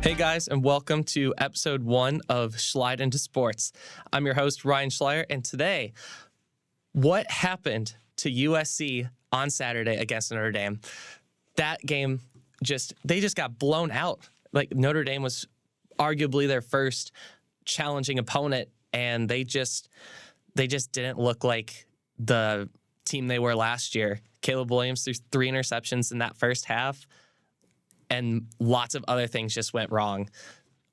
Hey guys, and welcome to episode 1 of Schlyde into Sports. I'm your host, Ryan Schlyde, and today, what happened to USC on Saturday against Notre Dame? That game, they just got blown out. Like, Notre Dame was arguably their first challenging opponent, and they just didn't look like the team they were last year. Caleb Williams threw 3 interceptions in that first half, and lots of other things just went wrong.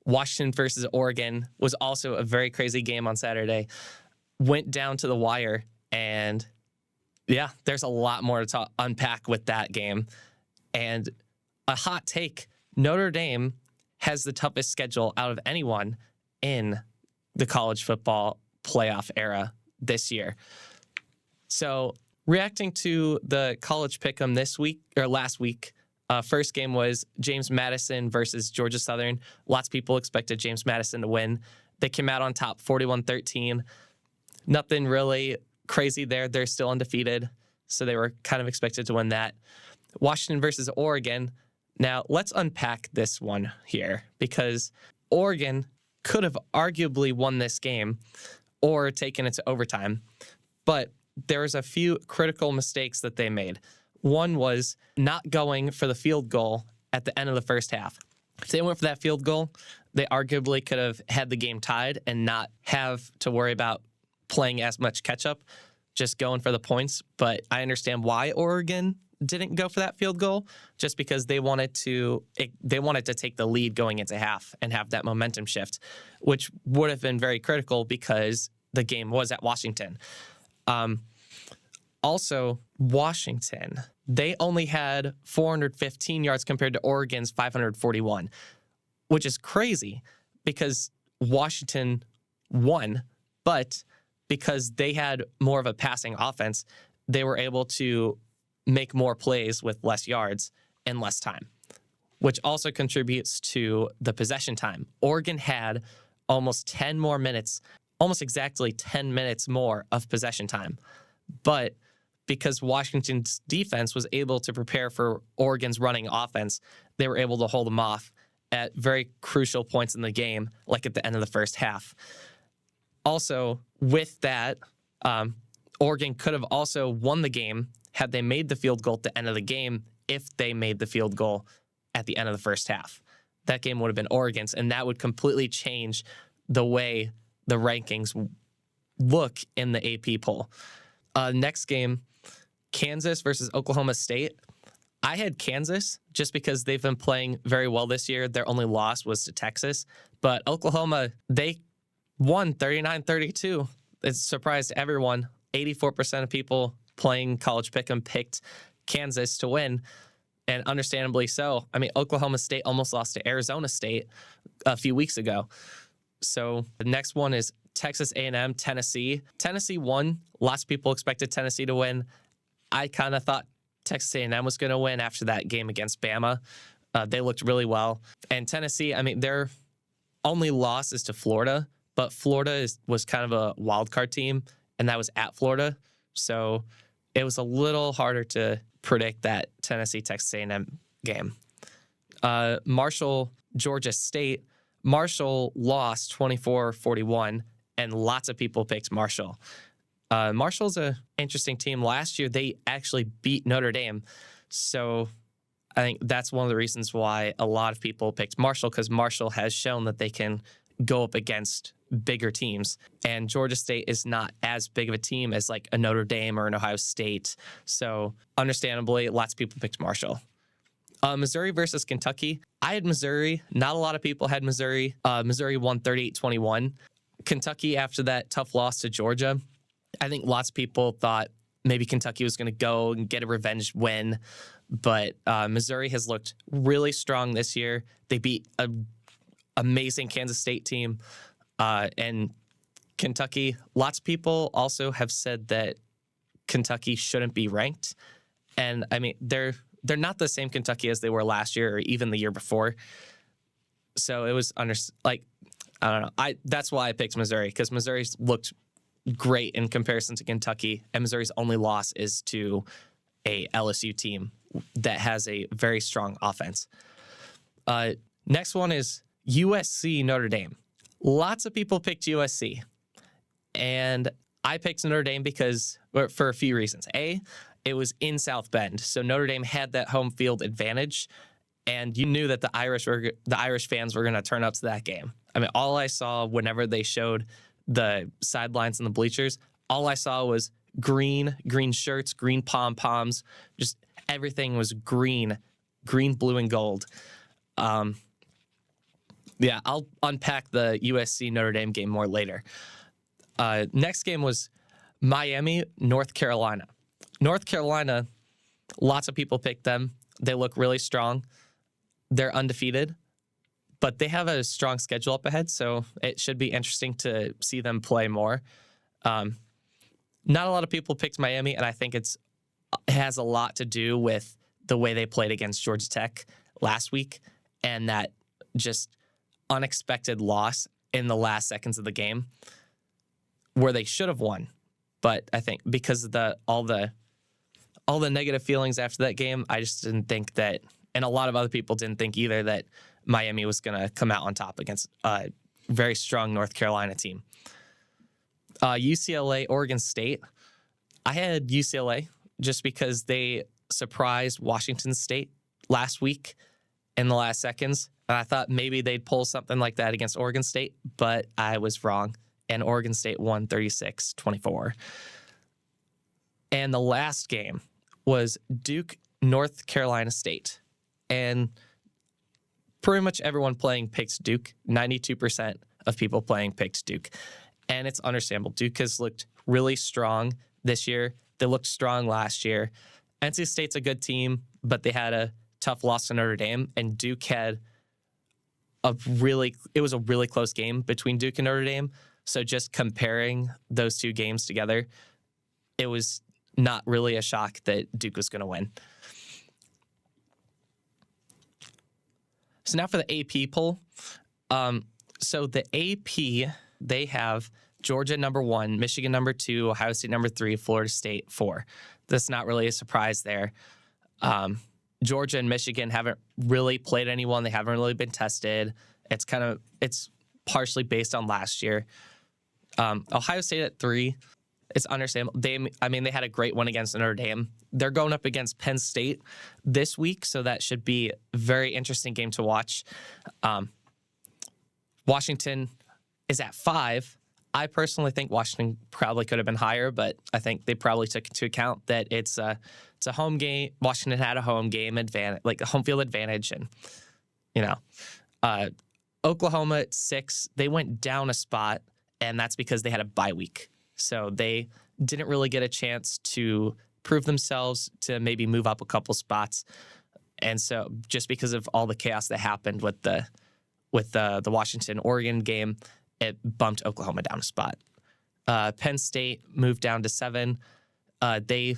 Washington versus Oregon was also a very crazy game on Saturday. Went down to the wire, and yeah, there's a lot more to unpack with that game. And a hot take, Notre Dame has the toughest schedule out of anyone in the college football playoff era this year. So reacting to the college pick'em this week or last week, first game was James Madison versus Georgia Southern. Lots of people expected James Madison to win. They came out on top 41-13. Nothing really crazy there. They're still undefeated, so they were kind of expected to win that. Washington versus Oregon. Now, let's unpack this one here, because Oregon could have arguably won this game or taken it to overtime, but there was a few critical mistakes that they made. One was not going for the field goal at the end of the first half. If they went for that field goal, they arguably could have had the game tied and not have to worry about playing as much catch-up, just going for the points. But I understand why Oregon didn't go for that field goal, just because they wanted to take the lead going into half and have that momentum shift, which would have been very critical because the game was at Washington. Also, Washington, they only had 415 yards compared to Oregon's 541, which is crazy because Washington won, but because they had more of a passing offense, they were able to make more plays with less yards and less time, which also contributes to the possession time. Oregon had almost 10 more minutes, almost exactly 10 minutes more of possession time, but because Washington's defense was able to prepare for Oregon's running offense, they were able to hold them off at very crucial points in the game, like at the end of the first half. Also, with that, Oregon could have also won the game had they made the field goal at the end of the game if they made the field goal at the end of the first half. That game would have been Oregon's, and that would completely change the way the rankings look in the AP poll. Next game, Kansas versus Oklahoma State. I had Kansas just because they've been playing very well this year. Their only loss was to Texas. But Oklahoma, they won 39-32. It surprised everyone. 84% of people playing college pick'em picked Kansas to win, and understandably so. I mean, Oklahoma State almost lost to Arizona State a few weeks ago. So the next one is Texas A&M, Tennessee. Tennessee won. Lots of people expected Tennessee to win. I kind of thought Texas A&M was going to win after that game against Bama. They looked really well. And Tennessee, I mean, their only loss is to Florida, but Florida was kind of a wild card team, and that was at Florida. So it was a little harder to predict that Tennessee-Texas A&M game. Marshall, Georgia State. Marshall lost 24-41, and lots of people picked Marshall. Marshall's an interesting team. Last year, they actually beat Notre Dame. So I think that's one of the reasons why a lot of people picked Marshall, because Marshall has shown that they can go up against bigger teams. And Georgia State is not as big of a team as like a Notre Dame or an Ohio State. So understandably, lots of people picked Marshall. Missouri versus Kentucky. I had Missouri. Not a lot of people had Missouri. Missouri won 38-21. Kentucky, after that tough loss to Georgia, I think lots of people thought maybe Kentucky was going to go and get a revenge win. But Missouri has looked really strong this year. They beat an amazing Kansas State team. And Kentucky, lots of people also have said that Kentucky shouldn't be ranked. And I mean, they're not the same Kentucky as they were last year or even the year before. So it was I don't know. That's why I picked Missouri, because Missouri's looked great in comparison to Kentucky, and Missouri's only loss is to a LSU team that has a very strong offense. Next one is USC Notre Dame. Lots of people picked USC, and I picked Notre Dame for a few reasons. A, it was in South Bend, so Notre Dame had that home field advantage, and you knew that the Irish fans were going to turn up to that game. I mean, all I saw whenever they showed the sidelines and the bleachers, all I saw was green shirts, green pom-poms, just everything was green, blue, and gold. Yeah, I'll unpack the USC Notre Dame game more later. Next game was Miami, North Carolina. North Carolina, lots of people picked them. They look really strong. They're undefeated, but they have a strong schedule up ahead, so it should be interesting to see them play more. Not a lot of people picked Miami, and I think it has a lot to do with the way they played against Georgia Tech last week and that just unexpected loss in the last seconds of the game where they should have won. But I think because of all the negative feelings after that game, I just didn't think that, and a lot of other people didn't think either, that Miami was going to come out on top against a very strong North Carolina team. UCLA, Oregon State. I had UCLA just because they surprised Washington State last week in the last seconds. And I thought maybe they'd pull something like that against Oregon State, but I was wrong. And Oregon State won 36-24. And the last game was Duke, North Carolina State. And pretty much everyone playing picked Duke. 92% of people playing picked Duke. And it's understandable. Duke has looked really strong this year. They looked strong last year. NC State's a good team, but they had a tough loss to Notre Dame. And Duke had it was a really close game between Duke and Notre Dame. So just comparing those two games together, it was not really a shock that Duke was going to win. So now for the AP poll. So the AP, they have Georgia number 1, Michigan number 2, Ohio State number 3, Florida State 4. That's not really a surprise there. Georgia and Michigan haven't really played anyone. They haven't really been tested. It's partially based on last year. Ohio State at 3. It's understandable. They had a great one against Notre Dame. They're going up against Penn State this week, so that should be a very interesting game to watch. Washington is at 5. I personally think Washington probably could have been higher, but I think they probably took into account that it's a home game. Washington had a home game advantage, like a home field advantage, and Oklahoma at 6. They went down a spot, and that's because they had a bye week, so they didn't really get a chance to prove themselves to maybe move up a couple spots, and so just because of all the chaos that happened with the Washington-Oregon game, it bumped Oklahoma down a spot. Penn State moved down to 7. They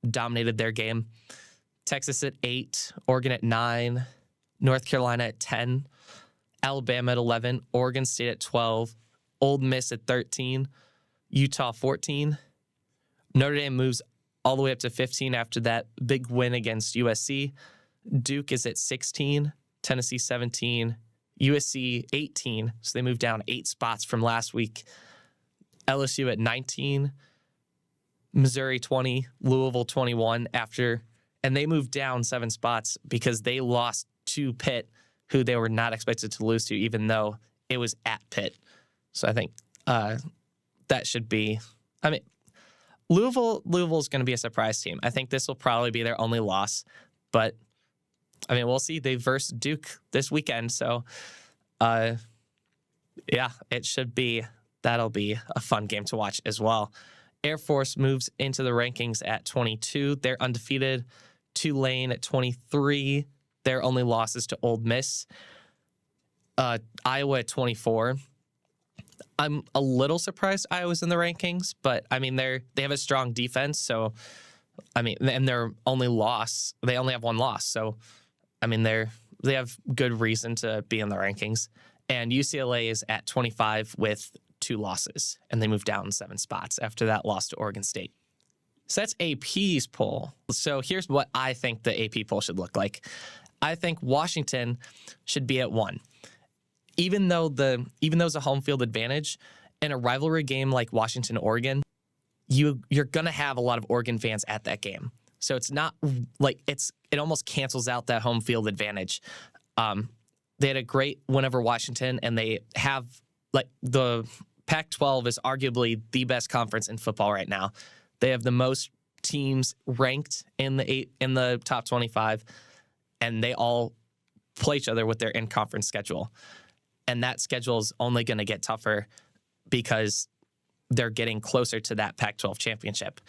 dominated their game. Texas at 8, Oregon at 9, North Carolina at 10, Alabama at 11, Oregon State at 12, Ole Miss at 13, Utah 14. Notre Dame moves all the way up to 15 after that big win against USC. Duke is at 16, Tennessee 17, USC 18, so they moved down 8 spots from last week. LSU at 19, Missouri 20, Louisville 21 and they moved down 7 spots because they lost to Pitt, who they were not expected to lose to, even though it was at Pitt. So I think that should be, Louisville's going to be a surprise team. I think this will probably be their only loss, but we'll see. They verse Duke this weekend, so that'll be a fun game to watch as well. Air Force moves into the rankings at 22. They're undefeated. Tulane at 23. Their only losses to Ole Miss. Iowa at 24. I'm a little surprised Iowa's in the rankings, but they have a strong defense, so and their only loss, they only have 1 loss, so they have good reason to be in the rankings. And UCLA is at 25 with 2 losses, and they moved down 7 spots after that loss to Oregon State. So that's AP's poll. So here's what I think the AP poll should look like. I think Washington should be at 1. Even though it's a home field advantage, in a rivalry game like Washington-Oregon, you're going to have a lot of Oregon fans at that game. So it's not like it almost cancels out that home field advantage. They had a great win over Washington, and they have, like, the Pac-12 is arguably the best conference in football right now. They have the most teams ranked in the top 25, and they all play each other with their in-conference schedule. And that schedule is only going to get tougher because they're getting closer to that Pac-12 championship,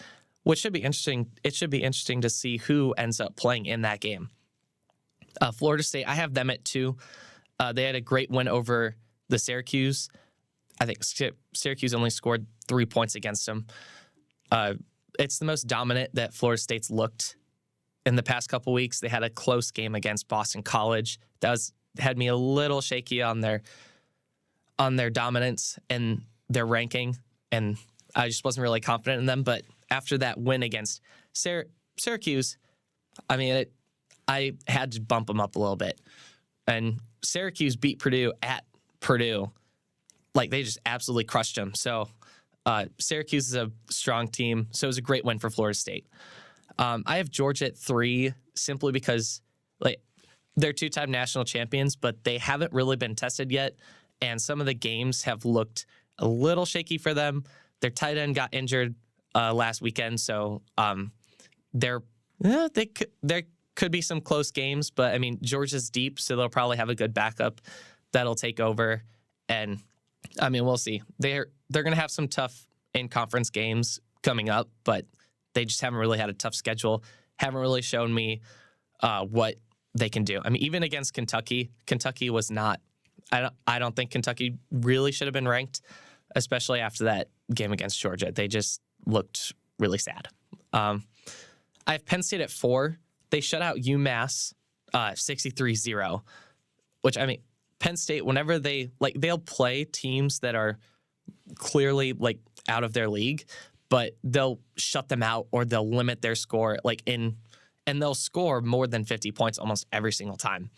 which should be interesting. It should be interesting to see who ends up playing in that game. Florida State, I have them at 2. They had a great win over the Syracuse. I think Syracuse only scored 3 points against them. It's the most dominant that Florida State's looked in the past couple weeks. They had a close game against Boston College. That had me a little shaky on their dominance and their ranking, and I just wasn't really confident in them. But after that win against Syracuse, I mean, I had to bump them up a little bit. And Syracuse beat Purdue at Purdue. Like, they just absolutely crushed them. So Syracuse is a strong team, so it was a great win for Florida State. I have Georgia at 3 simply because, like, they're 2-time national champions, but they haven't really been tested yet, and some of the games have looked a little shaky for them. Their tight end got injured last weekend, so there could be some close games, but I mean, Georgia's deep, so they'll probably have a good backup that'll take over, and I mean, we'll see. They're going to have some tough in-conference games coming up, but they just haven't really had a tough schedule. Haven't really shown me what they can do. I mean, even against Kentucky was not. I don't think Kentucky really should have been ranked, especially after that game against Georgia. They just looked really sad. I have Penn State at 4. They shut out UMass 63-0, which, I mean, Penn State, whenever they'll play teams that are clearly, like, out of their league, but they'll shut them out or they'll limit their score, and they'll score more than 50 points almost every single time.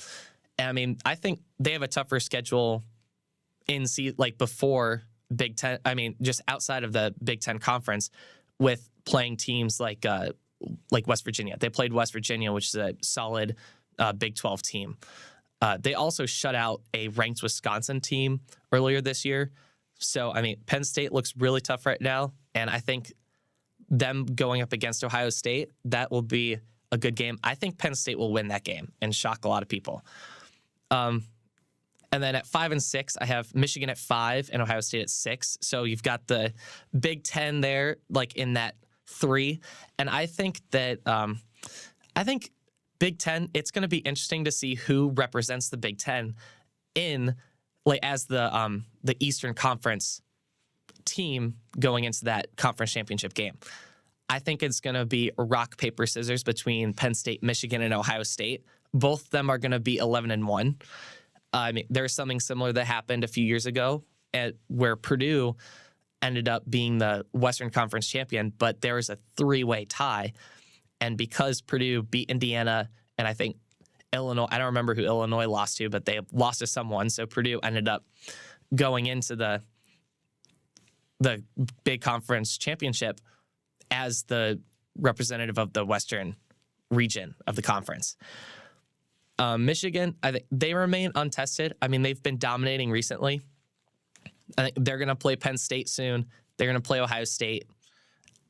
And I mean, I think they have a tougher schedule before Big Ten. I mean, just outside of the Big Ten conference, with playing teams like West Virginia. They played West Virginia, which is a solid Big 12 team. They also shut out a ranked Wisconsin team earlier this year. So, I mean, Penn State looks really tough right now, and I think them going up against Ohio State, that will be a good game. I think Penn State will win that game and shock a lot of people. And then at 5 and 6, I have Michigan at 5 and Ohio State at 6. So you've got the Big Ten there, like, in that 3. And I think that Big Ten, it's going to be interesting to see who represents the Big Ten in, like, as the Eastern Conference team going into that conference championship game. I think it's going to be rock, paper, scissors between Penn State, Michigan, and Ohio State. Both of them are going to be 11-1. I mean, there's something similar that happened a few years ago where Purdue ended up being the Western Conference champion, but there was a 3-way tie. And because Purdue beat Indiana, and I think Illinois, I don't remember who Illinois lost to, but they lost to someone. So Purdue ended up going into the Big Conference championship as the representative of the Western region of the conference. Michigan, I think they remain untested. I mean, they've been dominating recently. I think they're going to play Penn State soon. They're going to play Ohio State.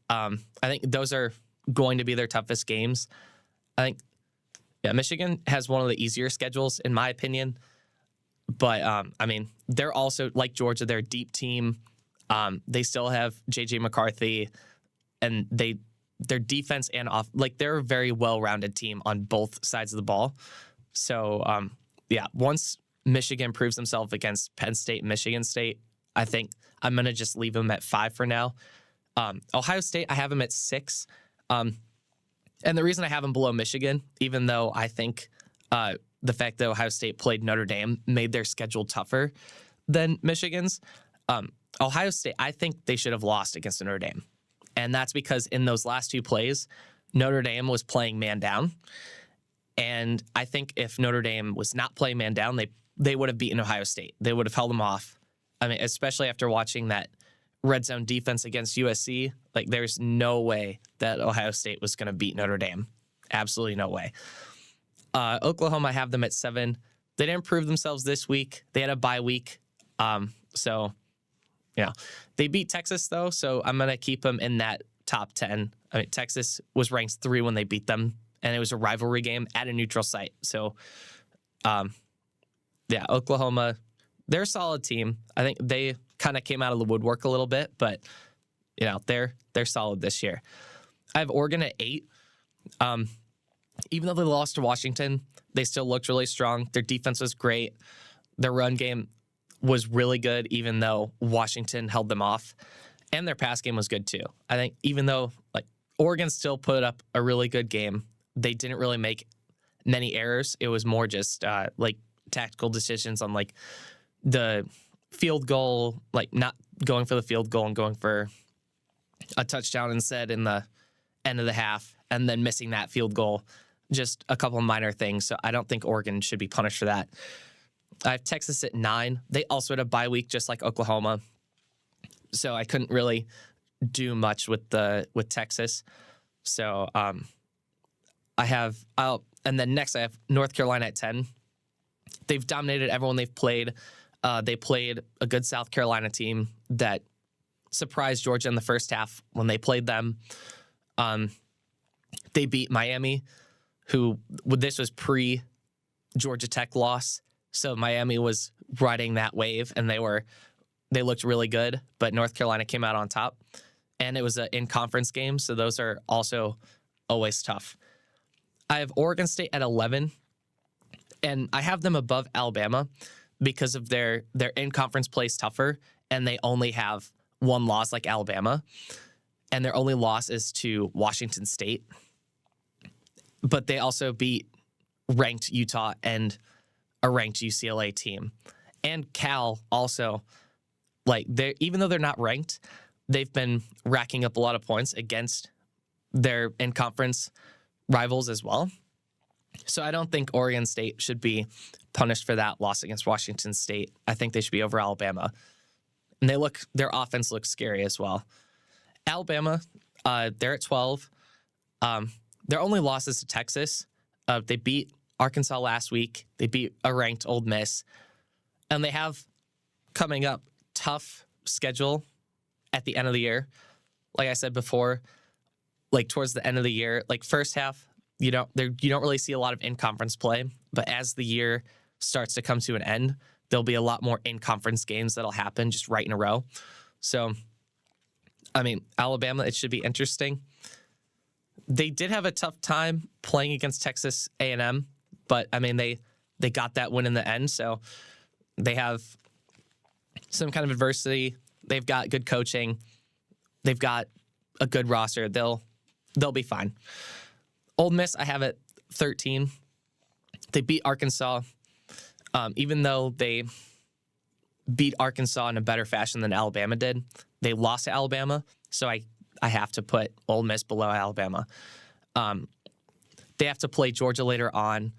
I think those are going to be their toughest games. I think, Michigan has one of the easier schedules, in my opinion. But, I mean, they're also, like Georgia, they're a deep team. They still have J.J. McCarthy, and their defense and off, like, they're a very well-rounded team on both sides of the ball. So, once Michigan proves themselves against Penn State and Michigan State, I think I'm going to just leave them at 5 for now. Ohio State, I have them at 6. And the reason I have them below Michigan, even though I think the fact that Ohio State played Notre Dame made their schedule tougher than Michigan's, Ohio State, I think they should have lost against Notre Dame. And that's because in those last two plays, Notre Dame was playing man down. And I think if Notre Dame was not playing man down, they would have beaten Ohio State. They would have held them off. I mean, especially after watching that red zone defense against USC, like there's no way that Ohio State was going to beat Notre Dame. Absolutely no way. Oklahoma, I have them at 7. They didn't prove themselves this week. They had a bye week. So, yeah. They beat Texas, though, so I'm going to keep them in that top 10. I mean, Texas was ranked 3 when they beat them, and it was a rivalry game at a neutral site. So, yeah, Oklahoma, they're a solid team. I think they kind of came out of the woodwork a little bit, but, you know, they're solid this year. I have Oregon at 8. Even though they lost to Washington, they still looked really strong. Their defense was great. Their run game was really good, even though Washington held them off. And their pass game was good, too. I think even though, like, Oregon still put up a really good game, they didn't really make many errors. It was more just, like, tactical decisions on, like, the field goal, like, not going for the field goal and going for a touchdown instead in the end of the half, and then missing that field goal. Just a couple of minor things. So I don't think Oregon should be punished for that. I have Texas at 9. They also had a bye week, just like Oklahoma. So I couldn't really do much with Texas. So and then next I have North Carolina at 10. They've dominated everyone they've played. They played a good South Carolina team that surprised Georgia in the first half when they played them. They beat Miami, this was pre-Georgia Tech loss. So Miami was riding that wave, and they looked really good, but North Carolina came out on top. And it was an in-conference game, so those are also always tough. I have Oregon State at 11, and I have them above Alabama because of their in-conference plays tougher, and they only have one loss like Alabama, and their only loss is to Washington State. But they also beat ranked Utah and a ranked UCLA team. And Cal also, like, even though they're not ranked, they've been racking up a lot of points against their in-conference rivals as well. So I don't think Oregon State should be punished for that loss against Washington State. I think they should be over Alabama. And their offense looks scary as well. Alabama, they're at 12. Their only losses to Texas. They beat Arkansas last week. They beat a ranked Ole Miss. And they have coming up tough schedule at the end of the year. Like I said before, like towards the end of the year, like first half, you don't really see a lot of in-conference play. But as the year starts to come to an end, there'll be a lot more in-conference games that'll happen just right in a row. So, I mean, Alabama, it should be interesting. They did have a tough time playing against Texas A&M, but, I mean, they got that win in the end, so they have some kind of adversity. They've got good coaching. They've got a good roster. They'll be fine. Ole Miss, I have at 13. They beat Arkansas. Even though they beat Arkansas in a better fashion than Alabama did, they lost to Alabama, so I have to put Ole Miss below Alabama. They have to play Georgia later on.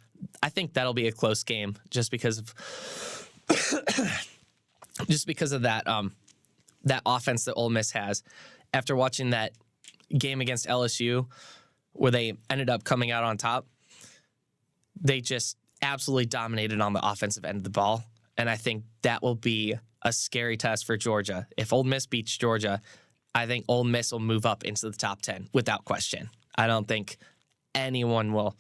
I think that'll be a close game just because of that offense that Ole Miss has. After watching that game against LSU, where they ended up coming out on top, they just absolutely dominated on the offensive end of the ball, and I think that will be a scary test for Georgia. If Ole Miss beats Georgia, I think Ole Miss will move up into the top 10 without question. I don't think anyone will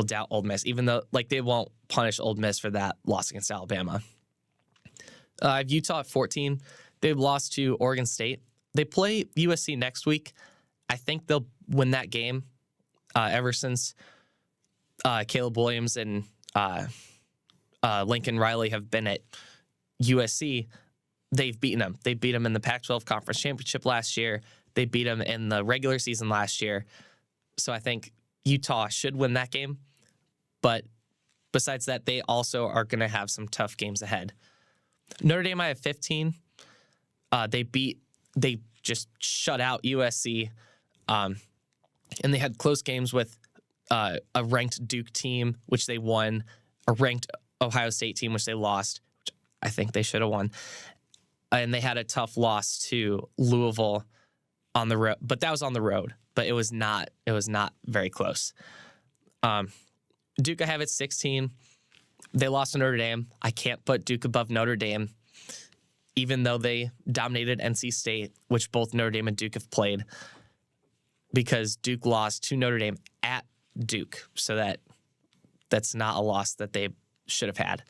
doubt Ole Miss, even though like they won't punish Ole Miss for that loss against Alabama. I have Utah at 14. They've lost to Oregon State. They play USC next week. I think they'll win that game. Ever since Caleb Williams and Lincoln Riley have been at USC, they've beaten them. They beat them in the Pac-12 Conference Championship last year. They beat them in the regular season last year. So I think Utah should win that game. But besides that, they also are going to have some tough games ahead. Notre Dame, I have 15. They just shut out USC, and they had close games with a ranked Duke team, which they won, a ranked Ohio State team, which they lost, which I think they should have won, and they had a tough loss to Louisville on the road, but that was on the road. But it was not very close. Duke, I have at 16. They lost to Notre Dame. I can't put Duke above Notre Dame, even though they dominated NC State, which both Notre Dame and Duke have played, because Duke lost to Notre Dame at Duke. So that's not a loss that they should have had.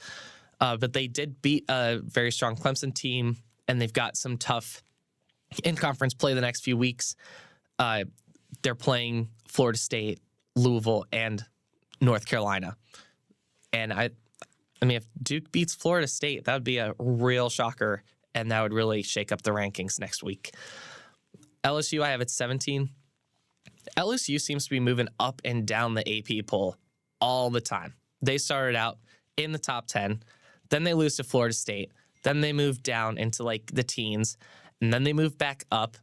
But they did beat a very strong Clemson team, and they've got some tough in-conference play the next few weeks. They're playing Florida State, Louisville, and North Carolina. And I mean, if Duke beats Florida State, that would be a real shocker, and that would really shake up the rankings next week. LSU, I have at 17. LSU seems to be moving up and down the AP poll all the time. They started out in the top 10, then they lose to Florida State, then they move down into like the teens, and then they move back up,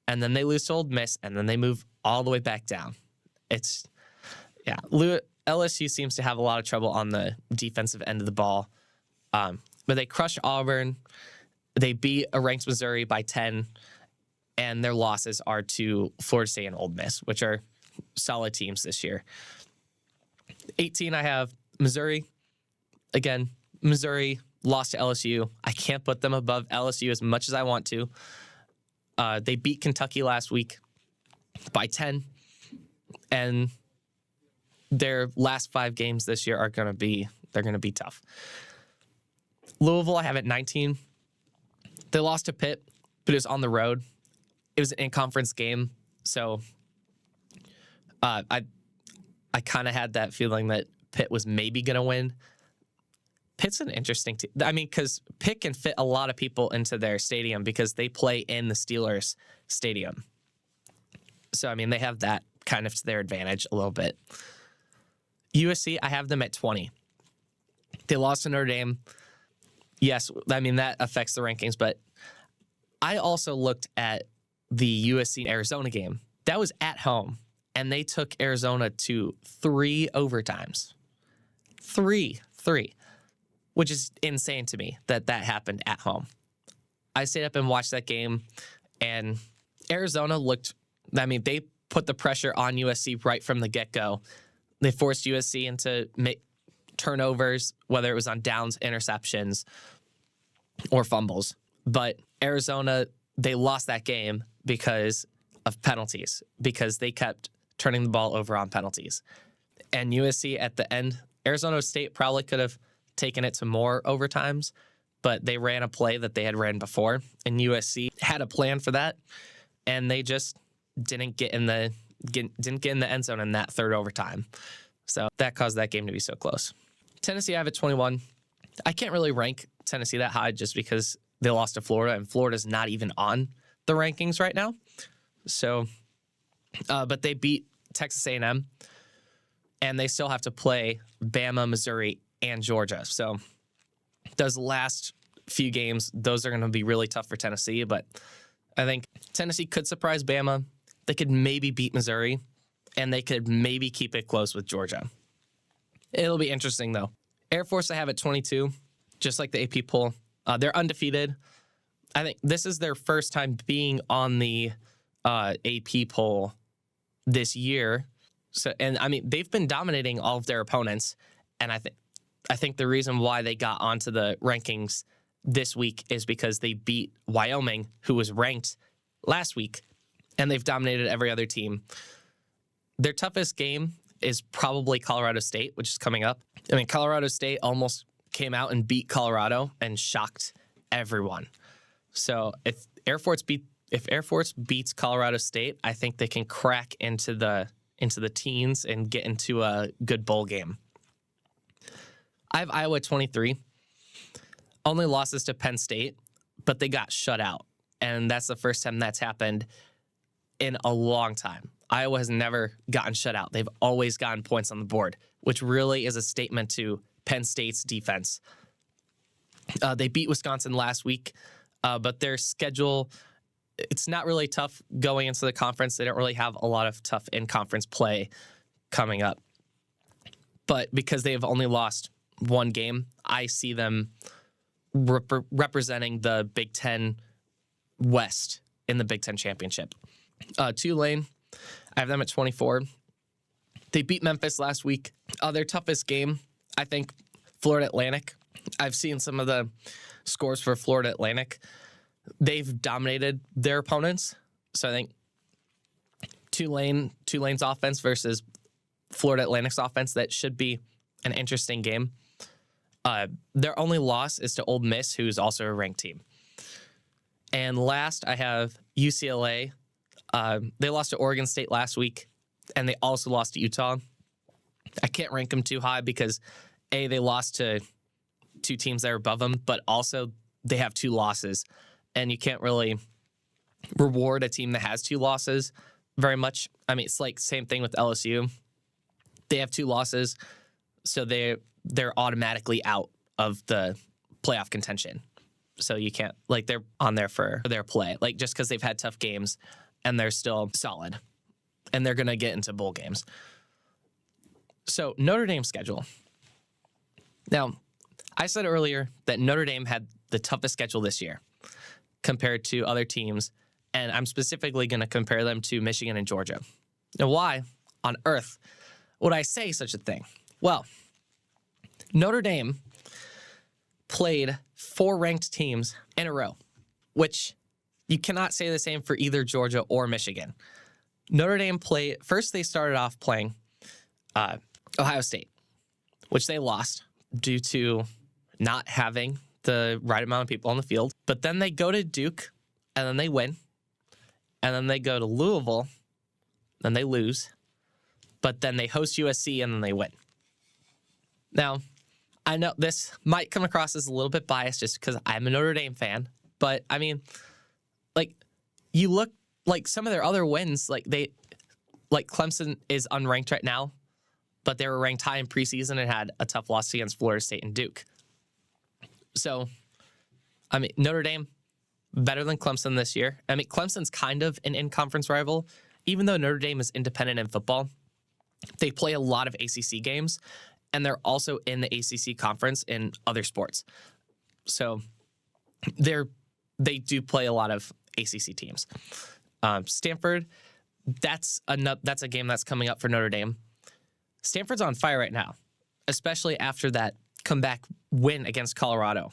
and then they lose to Ole Miss, and then they move all the way back down. LSU seems to have a lot of trouble on the defensive end of the ball. But they crushed Auburn. They beat a ranked Missouri by 10, and their losses are to Florida State and Ole Miss, which are solid teams this year. 18, I have Missouri. Again, Missouri lost to LSU. I can't put them above LSU as much as I want to. They beat Kentucky last week by 10, and their last 5 games this year are going to be tough. Louisville, I have at 19. They lost to Pitt, but it was on the road. It was an in-conference game, so I kind of had that feeling that Pitt was maybe going to win. Pitt's an interesting team. I mean, because Pitt can fit a lot of people into their stadium because they play in the Steelers stadium. So, I mean, they have that kind of to their advantage a little bit. USC, I have them at 20. They lost to Notre Dame. Yes, I mean, that affects the rankings, but I also looked at the USC-Arizona game. That was at home, and they took Arizona to 3 overtimes. 3, which is insane to me that happened at home. I stayed up and watched that game, and Arizona they put the pressure on USC right from the get-go. They forced USC into turnovers, whether it was on downs, interceptions, or fumbles. But Arizona, they lost that game because of penalties, because they kept turning the ball over on penalties. And USC at the end, Arizona State probably could have taken it to more overtimes, but they ran a play that they had ran before, and USC had a plan for that, and they just didn't get in the end zone in that third overtime. So that caused that game to be so close. Tennessee, I have at 21. I can't really rank Tennessee that high just because they lost to Florida, and Florida's not even on the rankings right now. So, but they beat Texas A&M, and they still have to play Bama, Missouri, and Georgia. So those last few games, those are going to be really tough for Tennessee, but I think Tennessee could surprise Bama. They could maybe beat Missouri, and they could maybe keep it close with Georgia. It'll be interesting, though. Air Force, I have at 22, just like the AP poll. They're undefeated. I think this is their first time being on the AP poll this year. So, and I mean, they've been dominating all of their opponents, and I think the reason why they got onto the rankings this week is because they beat Wyoming, who was ranked last week, and they've dominated every other team. Their toughest game is probably Colorado State, which is coming up. I mean, Colorado State almost came out and beat Colorado and shocked everyone. So if Air Force beats Colorado State, I think they can crack into the teens and get into a good bowl game. I have Iowa 23. Only losses to Penn State, but they got shut out. And that's the first time that's happened in a long time. Iowa has never gotten shut out. They've always gotten points on the board, which really is a statement to Penn State's defense. They beat Wisconsin last week. but their schedule, it's not really tough going into the conference. They don't really have a lot of tough in-conference play coming up. But because they have only lost one game, I see them representing the Big Ten West in the Big Ten Championship. Tulane, I have them at 24. They beat Memphis last week. Their toughest game, I think, Florida Atlantic. I've seen some of the scores for Florida Atlantic. They've dominated their opponents. So I think Tulane's offense versus Florida Atlantic's offense, that should be an interesting game. Their only loss is to Ole Miss, who's also a ranked team. And last, I have UCLA. They lost to Oregon State last week, and they also lost to Utah. I can't rank them too high because, A, they lost to two teams that are above them, but also they have two losses, and you can't really reward a team that has two losses very much. I mean, it's like same thing with LSU. They have two losses, so they're automatically out of the playoff contention. So you can't, like, they're on there for their play, like, just because they've had tough games and they're still solid and they're going to get into bowl games. So Notre Dame's schedule. Now, I said earlier that Notre Dame had the toughest schedule this year compared to other teams, and I'm specifically going to compare them to Michigan and Georgia. Now, why on earth would I say such a thing? Well, Notre Dame played 4 ranked teams in a row, which you cannot say the same for either Georgia or Michigan. Notre Dame first they started off playing Ohio State, which they lost due to not having the right amount of people on the field. But then they go to Duke, and then they win. And then they go to Louisville, then they lose. But then they host USC, and then they win. Now, I know this might come across as a little bit biased just because I'm a Notre Dame fan. But, I mean, like, you look, like, some of their other wins, like Clemson is unranked right now, but they were ranked high in preseason and had a tough loss against Florida State and Duke. So, I mean, Notre Dame, better than Clemson this year. I mean, Clemson's kind of an in-conference rival. Even though Notre Dame is independent in football, they play a lot of ACC games, and they're also in the ACC conference in other sports. So, they do play a lot of ACC teams. Stanford, that's a game that's coming up for Notre Dame. Stanford's on fire right now, especially after that comeback win against Colorado.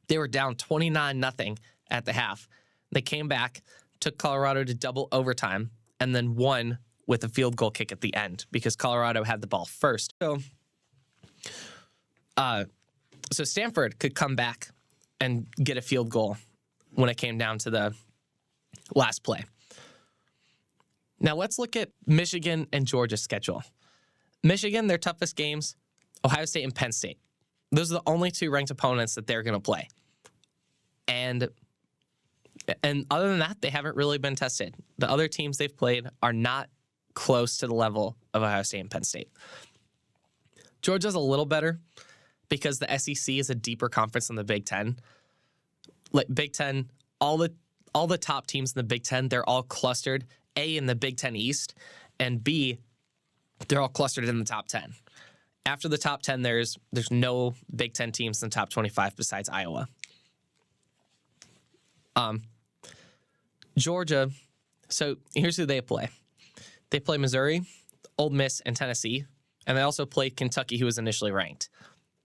They were down 29-0 at the half. They came back, took Colorado to double overtime, and then won with a field goal kick at the end because Colorado had the ball first. So Stanford could come back and get a field goal when it came down to the last play. Now let's look at Michigan and Georgia's schedule. Michigan, their toughest games, Ohio State and Penn State. Those are the only 2 ranked opponents that they're going to play. And other than that, they haven't really been tested. The other teams they've played are not close to the level of Ohio State and Penn State. Georgia's a little better because the SEC is a deeper conference than the Big Ten. Like Big Ten, all the top teams in the Big Ten, they're all clustered, A, in the Big Ten East, and B, they're all clustered in the top 10. After the top 10, there's no Big Ten teams in the top 25 besides Iowa. Georgia, so here's who they play. They play Missouri, Ole Miss, and Tennessee, and they also played Kentucky, who was initially ranked.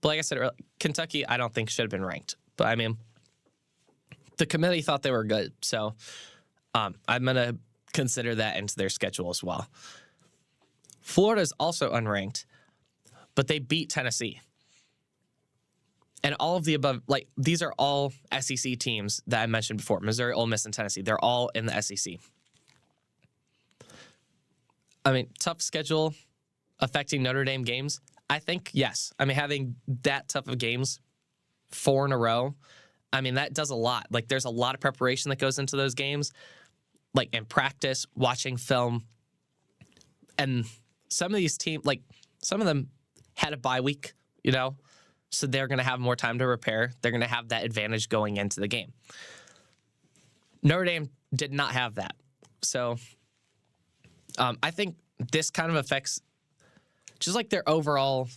But like I said earlier, Kentucky, I don't think should have been ranked. But, I mean, the committee thought they were good, so I'm going to consider that into their schedule as well. Florida's also unranked, but they beat Tennessee. And all of the above, like, these are all SEC teams that I mentioned before. Missouri, Ole Miss, and Tennessee. They're all in the SEC. I mean, tough schedule affecting Notre Dame games. I think, yes. I mean, having that tough of games 4 in a row, I mean, that does a lot. Like, there's a lot of preparation that goes into those games, like in practice, watching film. And some of these teams, like, some of them had a bye week, you know? So they're going to have more time to prepare. They're going to have that advantage going into the game. Notre Dame did not have that. So I think this kind of affects just like their overall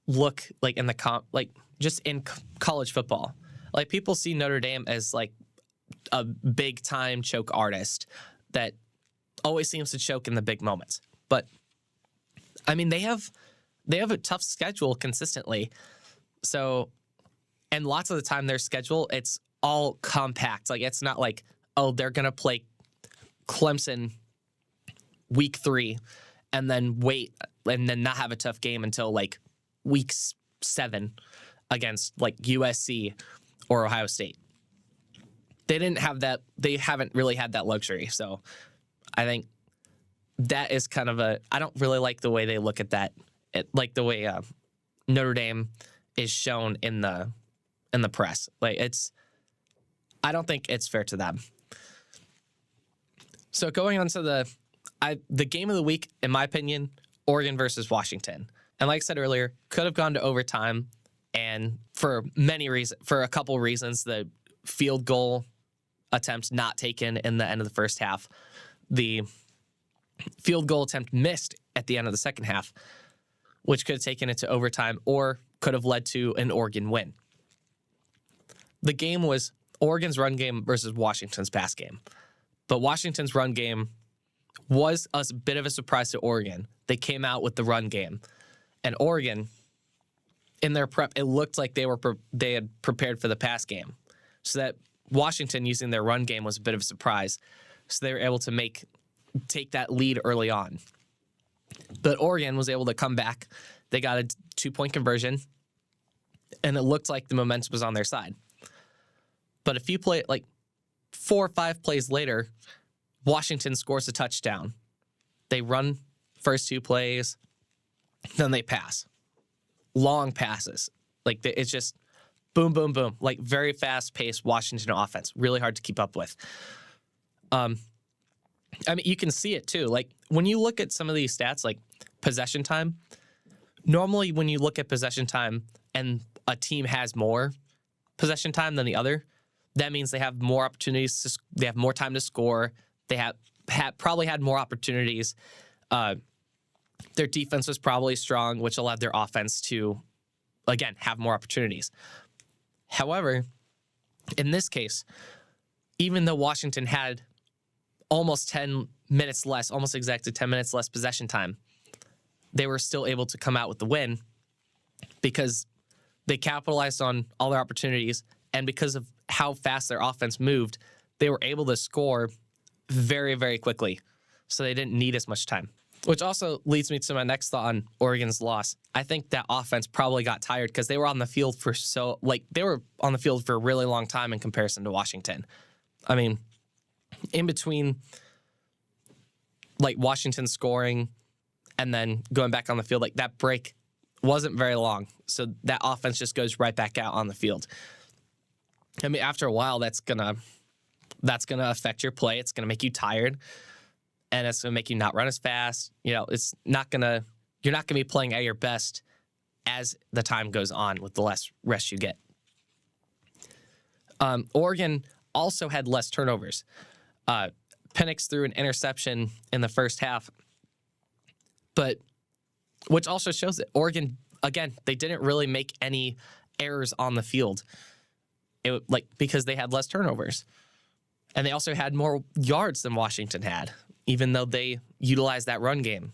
look, like in the just in college football. Like people see Notre Dame as like a big time choke artist that always seems to choke in the big moments. But I mean, they have a tough schedule consistently. So, and lots of the time their schedule, it's all compact. Like it's not like, oh, they're going to play Clemson week 3 and then wait and then not have a tough game until like week 7 against like USC or Ohio State. They didn't have that. They haven't really had that luxury. So I think that is kind of I don't really like the way they look at that. Like the way Notre Dame is shown in the press. Like I don't think it's fair to them. So going on to the game of the week, in my opinion, Oregon versus Washington. And like I said earlier, could have gone to overtime. And for a couple reasons, the field goal attempt not taken in the end of the first half, the field goal attempt missed at the end of the second half, which could have taken it to overtime or could have led to an Oregon win. The game was Oregon's run game versus Washington's pass game. But Washington's run game was a bit of a surprise to Oregon. They came out with the run game. And Oregon, in their prep, it looked like they had prepared for the pass game. So that Washington using their run game was a bit of a surprise. So they were able to take that lead early on. But Oregon was able to come back. They got a 2-point conversion, and it looked like the momentum was on their side. But 4 or 5 plays later, Washington scores a touchdown. They run first 2 plays, then they pass. Long passes. Like it's just boom, boom, boom. Like very fast-paced Washington offense. Really hard to keep up with. I mean, you can see it too. Like when you look at some of these stats, like possession time, normally when you look at possession time and a team has more possession time than the other, that means they have more opportunities. They have more time to score. They have probably had more opportunities. Their defense was probably strong, which allowed their offense to, again, have more opportunities. However, in this case, even though Washington had almost 10 minutes less, almost exactly 10 minutes less possession time, they were still able to come out with the win because they capitalized on all their opportunities, and because of how fast their offense moved, they were able to score very, very quickly. So they didn't need as much time. Which also leads me to my next thought on Oregon's loss. I think that offense probably got tired because they were on the field for a really long time in comparison to Washington. I mean, in between like Washington scoring and then going back on the field, like that break wasn't very long. So that offense just goes right back out on the field. I mean, after a while, that's gonna affect your play. It's gonna make you tired. And it's going to make you not run as fast. You know, you're not going to be playing at your best as the time goes on with the less rest you get. Oregon also had less turnovers. Penix threw an interception in the first half, but which also shows that Oregon, again, they didn't really make any errors on the field. Because they had less turnovers. And they also had more yards than Washington had, even though they utilized that run game.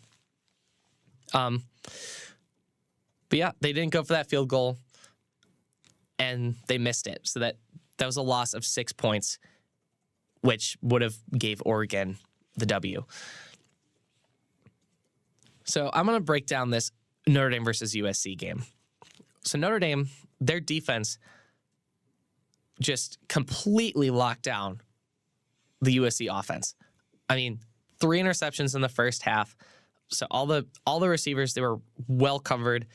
But yeah, they didn't go for that field goal, and they missed it. So that was a loss of 6 points, which would have gave Oregon the W. So I'm going to break down this Notre Dame versus USC game. So Notre Dame, their defense just completely locked down the USC offense. I mean, 3 interceptions in the first half. So all the receivers, they were well covered.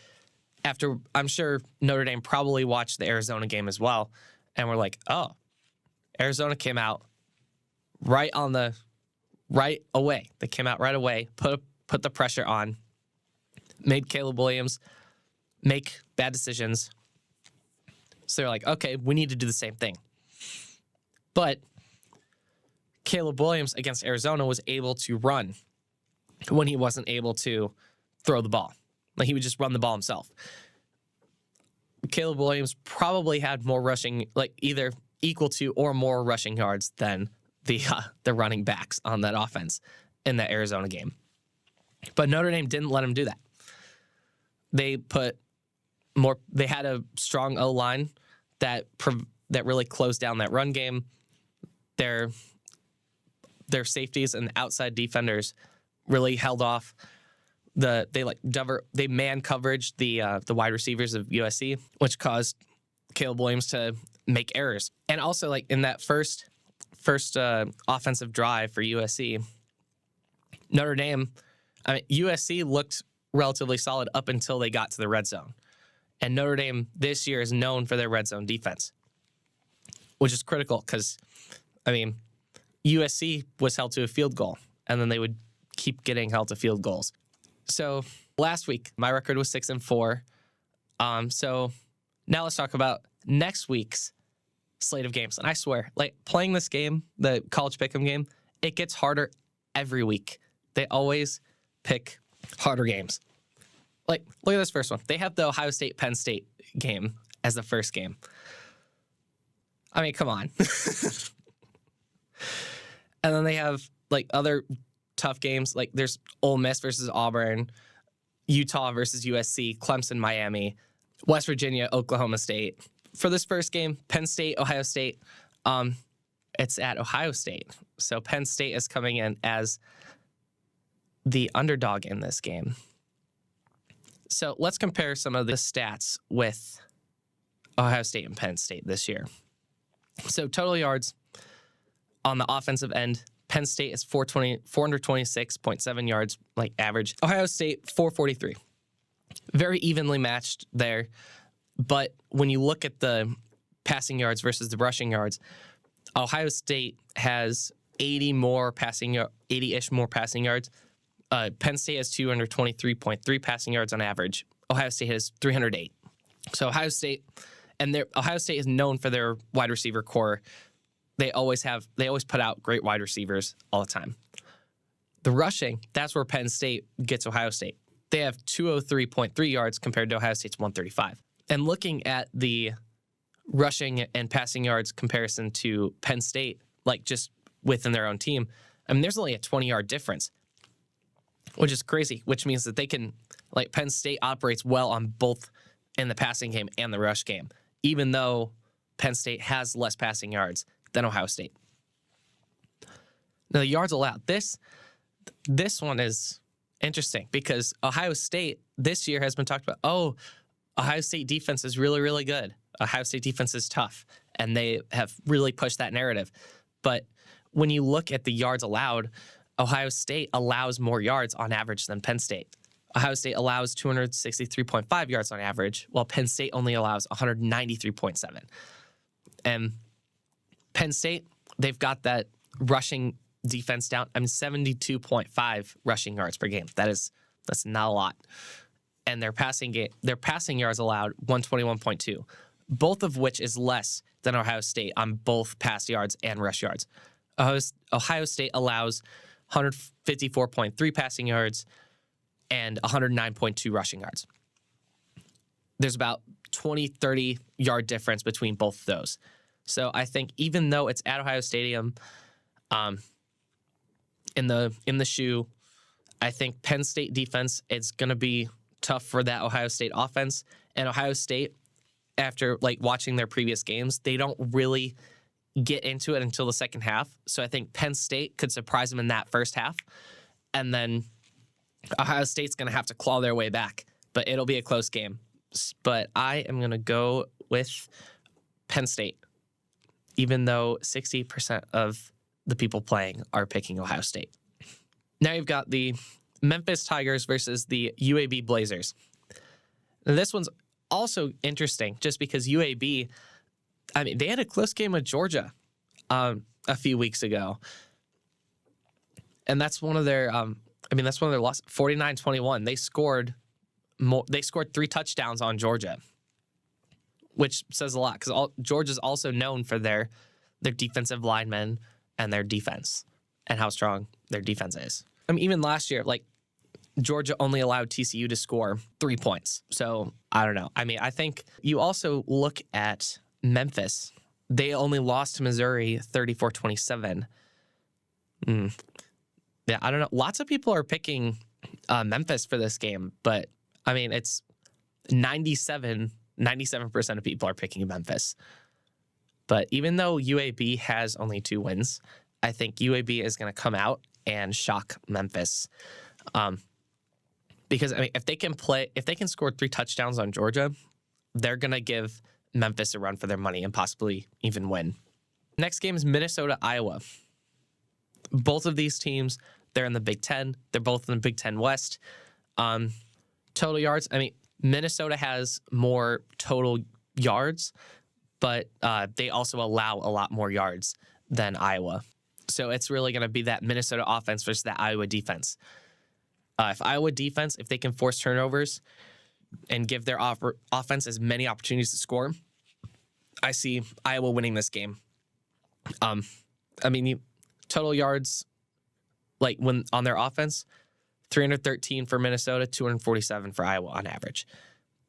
After, I'm sure Notre Dame probably watched the Arizona game as well, and we're like, oh, Arizona came out right away. They came out right away, put the pressure on, made Caleb Williams make bad decisions, So they're like, okay, we need to do the same thing. But Caleb Williams against Arizona was able to run when he wasn't able to throw the ball. Like, he would just run the ball himself. Caleb Williams probably had more rushing, like either equal to or more rushing yards than the running backs on that offense in that Arizona game. But Notre Dame didn't let him do that. They had a strong O-line that really closed down that run game. Their safeties and outside defenders really held off. They man coverage the wide receivers of USC, which caused Caleb Williams to make errors. And also, like, in that first offensive drive for USC, USC looked relatively solid up until they got to the red zone. And Notre Dame this year is known for their red zone defense, which is critical because, USC was held to a field goal, and then they would keep getting held to field goals. So last week, my record was 6-4. So now let's talk about next week's slate of games. And I swear, like, playing this game, the college pick'em game, it gets harder every week. They always pick harder games. Like, look at this first one. They have the Ohio State-Penn State game as the first game. I mean, come on. And then they have, like, other tough games. Like, there's Ole Miss versus Auburn, Utah versus USC, Clemson, Miami, West Virginia, Oklahoma State. For this first game, Penn State, Ohio State, it's at Ohio State. So Penn State is coming in as the underdog in this game. So let's compare some of the stats with Ohio State and Penn State this year. So total yards on the offensive end, Penn State is 426.7 yards, like, average. Ohio State, 443. Very evenly matched there. But when you look at the passing yards versus the rushing yards, Ohio State has 80-ish more passing yards. Penn State has 223.3 passing yards on average. Ohio State has 308. So Ohio State is known for their wide receiver core. They always put out great wide receivers all the time. The rushing, that's where Penn State gets Ohio State. They have 203.3 yards compared to Ohio State's 135. And looking at the rushing and passing yards comparison to Penn State, like, just within their own team, there's only a 20-yard difference, which is crazy, which means that they can, like, Penn State operates well on both in the passing game and the rush game, even though Penn State has less passing yards than Ohio State. Now, the yards allowed. This one is interesting because Ohio State this year has been talked about, Ohio State defense is really, really good. Ohio State defense is tough, and they have really pushed that narrative. But when you look at the yards allowed, Ohio State allows more yards on average than Penn State. Ohio State allows 263.5 yards on average, while Penn State only allows 193.7. And Penn State, they've got that rushing defense down. 72.5 rushing yards per game. That's not a lot. And their passing yards allowed 121.2, both of which is less than Ohio State on both pass yards and rush yards. Ohio State allows 154.3 passing yards and 109.2 rushing yards. There's about 30 yard difference between both of those. So I think even though it's at Ohio Stadium, in the shoe, I think Penn State defense, it's going to be tough for that Ohio State offense. And Ohio State, after, like, watching their previous games, they don't really get into it until the second half. So I think Penn State could surprise them in that first half. And then Ohio State's going to have to claw their way back. But it'll be a close game. But I am going to go with Penn State, even though 60% of the people playing are picking Ohio State. Now you've got the Memphis Tigers versus the UAB Blazers. Now this one's also interesting just because UAB, they had a close game with Georgia a few weeks ago. And that's one of their losses, 49-21. They scored 3 touchdowns on Georgia, which says a lot because Georgia's also known for their defensive linemen and their defense and how strong their defense is. I mean, even last year, like Georgia only allowed TCU to score 3 points. So I don't know. I mean, I think you also look at Memphis. They only lost to Missouri 34-27. Yeah, I don't know. Lots of people are picking Memphis for this game, but I mean, it's 97% of people are picking Memphis. But even though UAB has only 2 wins, I think UAB is going to come out and shock Memphis. Because I mean, if they can score 3 touchdowns on Georgia, they're going to give Memphis a run for their money and possibly even win. Next game is Minnesota, Iowa. Both of these teams, they're in the Big Ten. They're both in the Big Ten West. Total yards, I mean, Minnesota has more total yards, but they also allow a lot more yards than Iowa. So it's really going to be that Minnesota offense versus that Iowa defense. If Iowa defense, if they can force turnovers and give their offense as many opportunities to score, I see Iowa winning this game. I mean, total yards, like when on their offense, 313 for Minnesota, 247 for Iowa on average.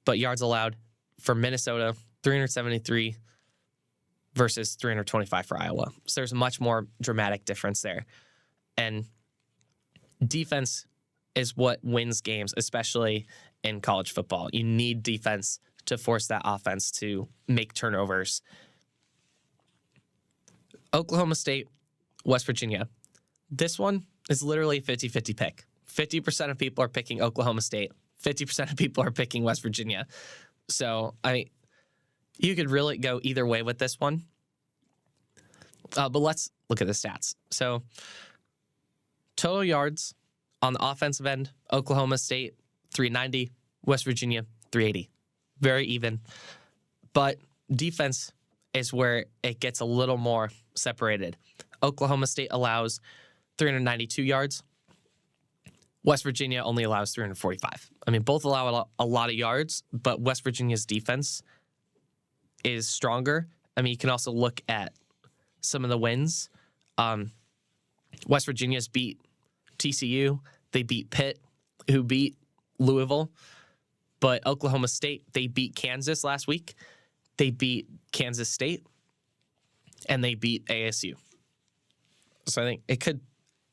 But yards allowed for Minnesota, 373 versus 325 for Iowa. So there's a much more dramatic difference there. And defense is what wins games, especially in college football. You need defense to force that offense to make turnovers. Oklahoma State, West Virginia. This one is literally a 50-50 pick. 50% of people are picking Oklahoma State. 50% of people are picking West Virginia. So, you could really go either way with this one. But let's look at the stats. So, total yards on the offensive end, Oklahoma State, 390. West Virginia, 380. Very even. But defense is where it gets a little more separated. Oklahoma State allows 392 yards. West Virginia only allows 345. I mean, both allow a lot of yards, but West Virginia's defense is stronger. I mean, you can also look at some of the wins. West Virginia's beat TCU. They beat Pitt, who beat Louisville. But Oklahoma State, they beat Kansas last week. They beat Kansas State. And they beat ASU. So I think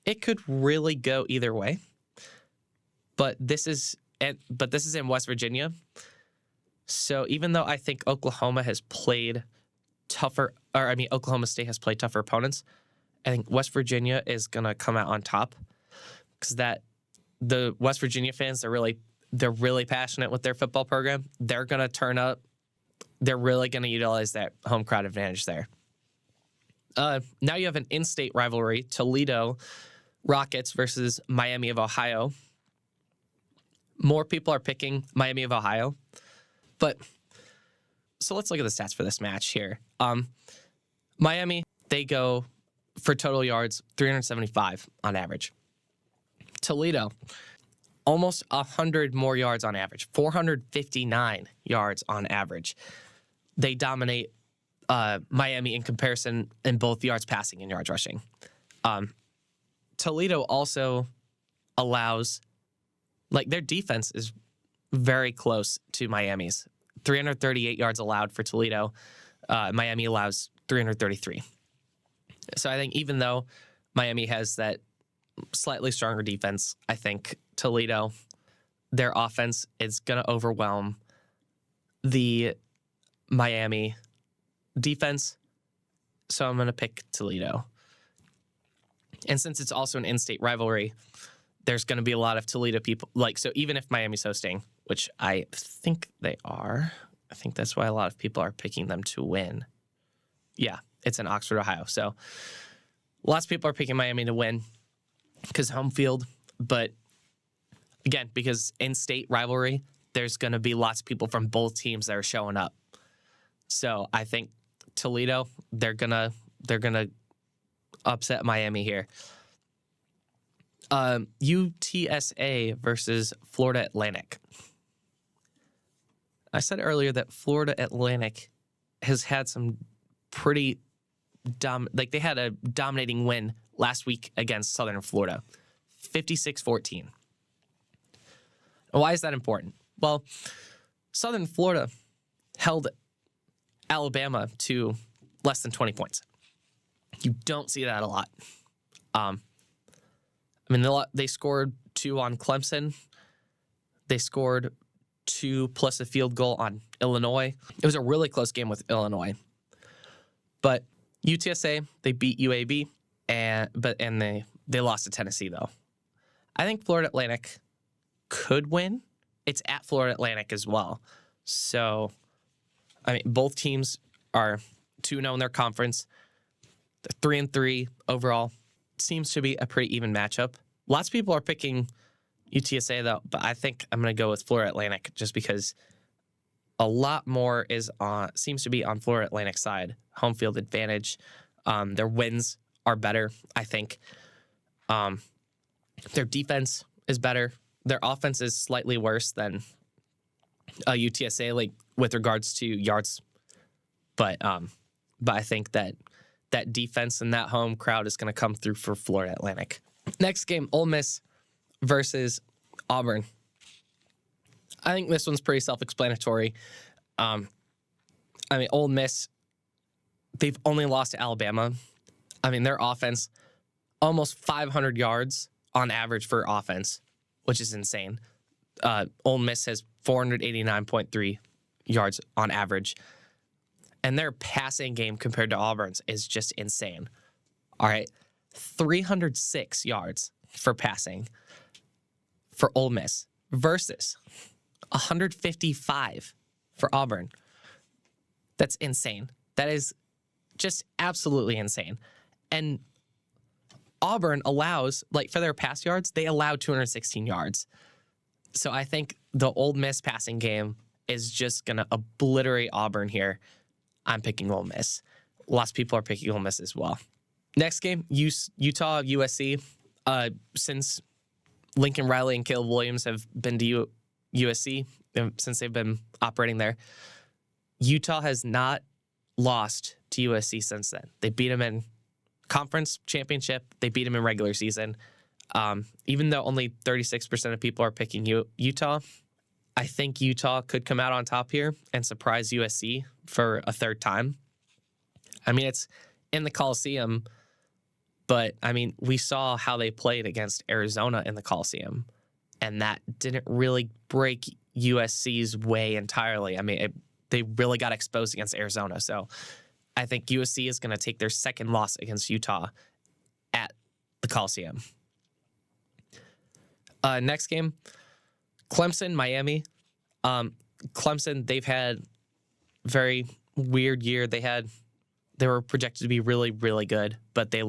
it could really go either way. But this is in West Virginia. So even though I think Oklahoma has played tougher, Oklahoma State has played tougher opponents, I think West Virginia is gonna come out on top because the West Virginia fans, they're really passionate with their football program. They're gonna turn up. They're really gonna utilize that home crowd advantage there. Now you have an in-state rivalry: Toledo Rockets versus Miami of Ohio. More people are picking Miami of Ohio. But, so let's look at the stats for this match here. Miami, they go for total yards, 375 on average. Toledo, almost 100 more yards on average, 459 yards on average. They dominate Miami in comparison in both yards passing and yards rushing. Toledo also allows, their defense is very close to Miami's. 338 yards allowed for Toledo. Miami allows 333. So I think even though Miami has that slightly stronger defense, I think Toledo, their offense is going to overwhelm the Miami defense. So I'm going to pick Toledo. And since it's also an in-state rivalry, there's going to be a lot of Toledo people. So even if Miami's hosting, which I think they are, I think that's why a lot of people are picking them to win. Yeah, it's in Oxford, Ohio. So lots of people are picking Miami to win because home field. But again, because in-state rivalry, there's going to be lots of people from both teams that are showing up. So I think Toledo, they're gonna upset Miami here. UTSA versus Florida Atlantic. I said earlier that Florida Atlantic has had some pretty they had a dominating win last week against Southern Florida, 56-14. Why is that important? Well, Southern Florida held Alabama to less than 20 points. You don't see that a lot. They scored 2 on Clemson. They scored 2 plus a field goal on Illinois. It was a really close game with Illinois. But UTSA, they beat UAB, and they lost to Tennessee, though. I think Florida Atlantic could win. It's at Florida Atlantic as well. So, both teams are 2-0 in their conference. They're 3-3 overall. Seems to be a pretty even matchup. Lots of people are picking UTSA, though, but I think I'm going to go with Florida Atlantic just because a lot more seems to be on Florida Atlantic side. Home field advantage. Their wins are better, I think. Their defense is better. Their offense is slightly worse than UTSA, with regards to yards. But I think that defense and that home crowd is going to come through for Florida Atlantic. Next game, Ole Miss versus Auburn. I think this one's pretty self-explanatory. Ole Miss, they've only lost to Alabama. Their offense, almost 500 yards on average for offense, which is insane. Ole Miss has 489.3 yards on average. And their passing game compared to Auburn's is just insane. All right. 306 yards for passing for Ole Miss versus 155 for Auburn. That's insane. That is just absolutely insane. And Auburn allows, for their pass yards, they allow 216 yards. So I think the Ole Miss passing game is just going to obliterate Auburn here. I'm picking Ole Miss. Lots of people are picking Ole Miss as well. Next game, Utah, USC. Since Lincoln Riley and Caleb Williams have been to USC, since they've been operating there, Utah has not lost to USC since then. They beat them in conference championship. They beat them in regular season. Even though only 36% of people are picking Utah, I think Utah could come out on top here and surprise USC for a third time. It's in the Coliseum, but, we saw how they played against Arizona in the Coliseum, and that didn't really break USC's way entirely. They really got exposed against Arizona, so I think USC is going to take their second loss against Utah at the Coliseum. Next game, Clemson, Miami. Clemson, they've had very weird year. They were projected to be really, really good, but they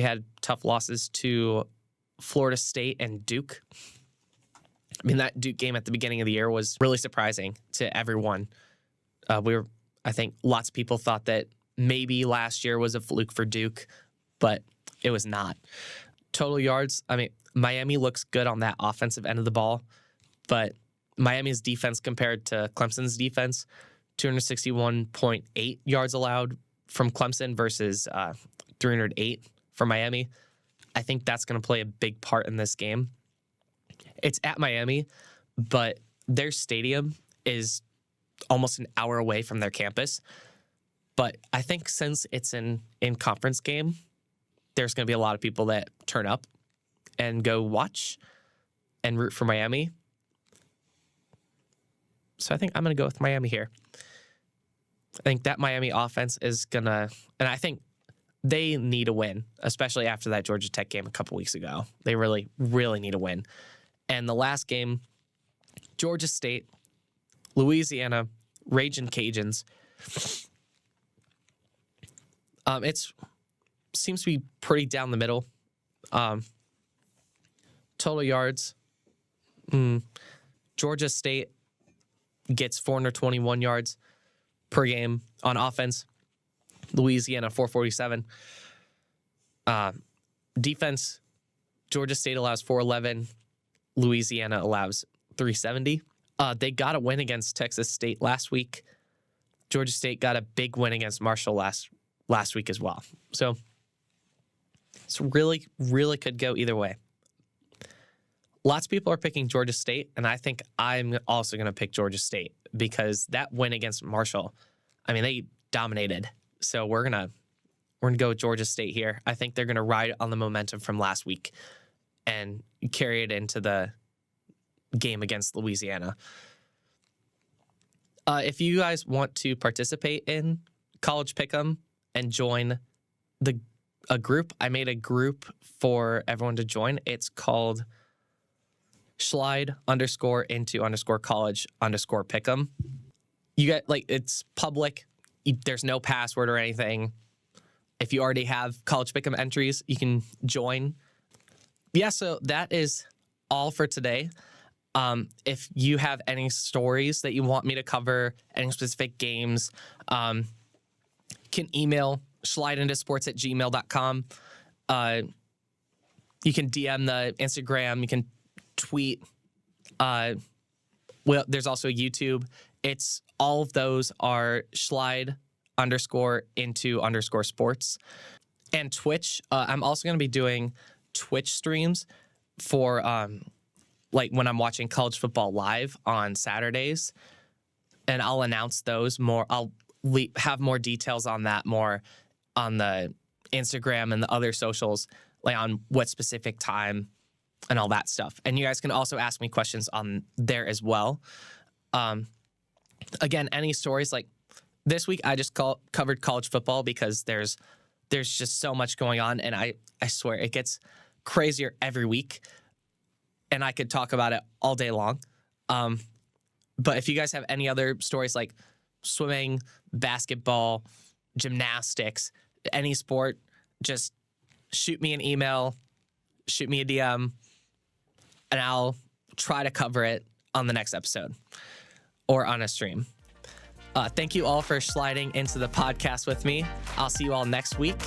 had tough losses to Florida State and Duke. That Duke game at the beginning of the year was really surprising to everyone. I think lots of people thought that maybe last year was a fluke for Duke, but it was not. Total yards, Miami looks good on that offensive end of the ball, but Miami's defense compared to Clemson's defense, 261.8 yards allowed from Clemson versus 308 for Miami. I think that's going to play a big part in this game. It's at Miami, but their stadium is almost an hour away from their campus. But I think since it's in conference game, there's going to be a lot of people that turn up and go watch and root for Miami. So I think I'm going to go with Miami here. I think that Miami offense is going to, and I think they need a win, especially after that Georgia Tech game a couple weeks ago. They really, really need a win. And the last game, Georgia State, Louisiana, Ragin' Cajuns. It seems to be pretty down the middle. Total yards. Georgia State gets 421 yards per game on offense. Louisiana, 447. Defense, Georgia State allows 411. Louisiana allows 370. They got a win against Texas State last week. Georgia State got a big win against Marshall last week as well. So it's really, really could go either way. Lots of people are picking Georgia State, and I think I'm also going to pick Georgia State because that win against Marshall, I mean, they dominated. So we're gonna go with Georgia State here. I think they're gonna ride on the momentum from last week and carry it into the game against Louisiana. If you guys want to participate in College Pick'em and join a group, I made a group for everyone to join. It's called Schlyde _into_college _pick'em. You get it's public. There's no password or anything. If you already have College Pick'em entries, you can join. Yeah, so that is all for today. If you have any stories that you want me to cover, any specific games, can email schlydeIntosports@gmail.com. You can DM the Instagram. You can tweet. Well, there's also YouTube. It's all of those are Schlyde _into_sports and Twitch. I'm also going to be doing Twitch streams for when I'm watching college football live on Saturdays, and I'll announce those more. I'll have more details on that more on the Instagram and the other socials, on what specific time and all that stuff. And you guys can also ask me questions on there as well. Again, any stories this week, I just covered college football because there's just so much going on, and I swear it gets crazier every week, and I could talk about it all day long. But if you guys have any other stories like swimming, basketball, gymnastics, any sport, just shoot me an email, shoot me a DM, and I'll try to cover it on the next episode or on a stream. Thank you all for sliding into the podcast with me. I'll see you all next week,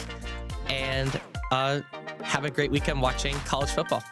and have a great weekend watching college football.